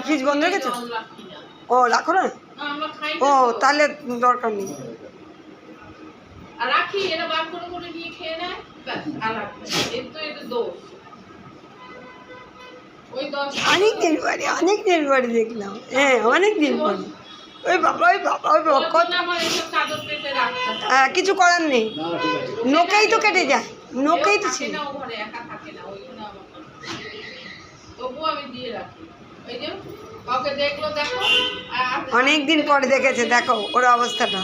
Fridge বন্ধ হয়ে গেছে? ও রাখো না। ও তাহলে দরকার নেই। রাখি এরা বার করে করে নিয়ে খেয়ে নেয়, আর এর তো এটা দোষ। অনেক দিন পরে দেখলাম। হ্যাঁ অনেক দিন পরে। ওই বাবা কিছু করার নেই, নোকেই তো কেটে যায়, নোকেই তো ছিল। অনেক দিন পরে দেখেছে, দেখো ওর অবস্থাটা,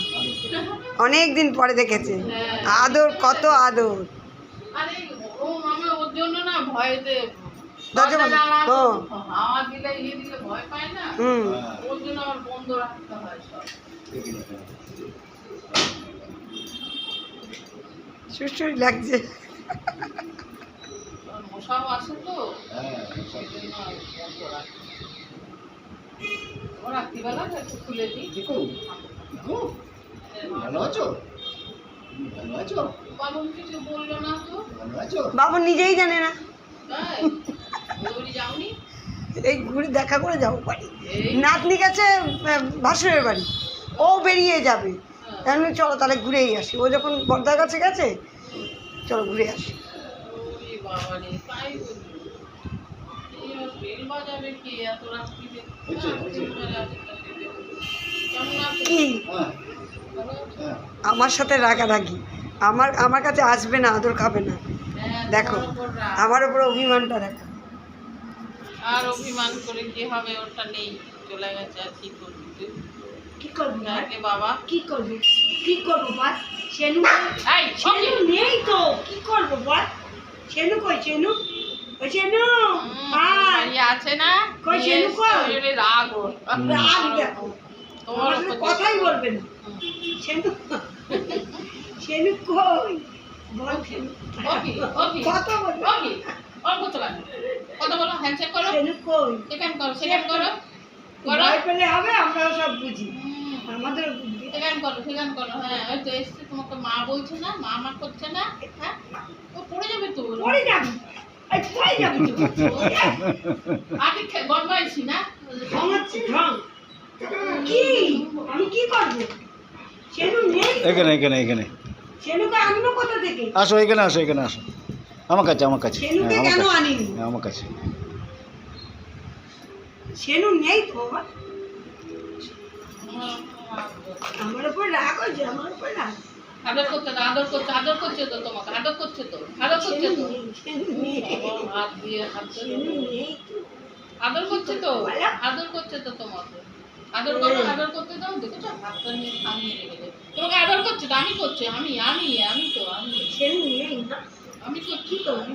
অনেক দিন পরে দেখেছে। আদর, কত আদর। ওর জন্য না ভয়েতে সুস্থই লাগছে। মশাও আসে তো রাত্রিবেলা একটু খুলে দিই। ভালো আছো? ভালো আছো? বাবন কিছু বললো না তো? ভালো আছো? বাবু নিজেই জানে না। যাওনি? এই ঘুরে দেখা করে যাবো বাড়ি। নাতনি গেছে ভাসুরের বাড়ি, ও বেরিয়ে যাবে। আমি চলো তাহলে ঘুরেই আসি। ও যখন বর্দার কাছে গেছে, চলো ঘুরে আসি। কি আমার সাথে রাগারাগি, আমার কাছে আসবে না, আদর খাবে না। দেখো আমার উপর অভিমানটা দেখো। আর অভিমান করে কি হবে, ওটা নেই, চলে গেছে। আর কি করবি তুই? কি করবি আগে বাবা? কি করবি? কি করবো বল? শেনু নেই তো, কি করবো বল? শেনু কই? শেনু ওই শেনু আছে না? কই শেনু? কই রাগ রাগ দেখো, তোমার সাথে কথাই বলবে না। শেনু শেনু কই বল? শেনু কত বলবে? কথা বলো, হ্যান্ডশেক করো। শেনু কই? সেখানে করো, সেখানে করো। ভয় পেলে হবে, আমরা সব বুঝি, আমাদের বুদ্ধি। সেখানে করো, সেখানে করো। হ্যাঁ ওই তো এসছে, তোমাকে মা বলছে না, মা করছে না। হ্যাঁ ও পড়ে যাবে তো, পড়ে যাবি, পড়ে যাবি তো। আগে গড়বাইছি না কি আমি কি করবো? শেনু নেই এখানে এখানে এখানে শেনুকে আনবো কোথা থেকে? আসো, এখানে আসো, এখানে আসো, আমার কাছে, আমার কাছে। শেনুকে কেন আনিনি? আমার কাছে শেনু নেই তো। আমার উপর রাগ হয়েছে, আমার উপর রাগ। আদর করছে তো, আদর করছে, আদর করছে তো তোমাকে, আদর করছে তো, আদর করছে তো। হাত দিয়ে হাত আদর করছে তো, আদর করছে তো তোমাকে। আদর করো, আদর করতে দাও। দেখো হাতটা নিয়ে থামিয়ে রেখেছে। তোমাকে আদর করছে তো, আমি করছি, আমি তো আমি শেনু নেই না, আমি তো কি করবো?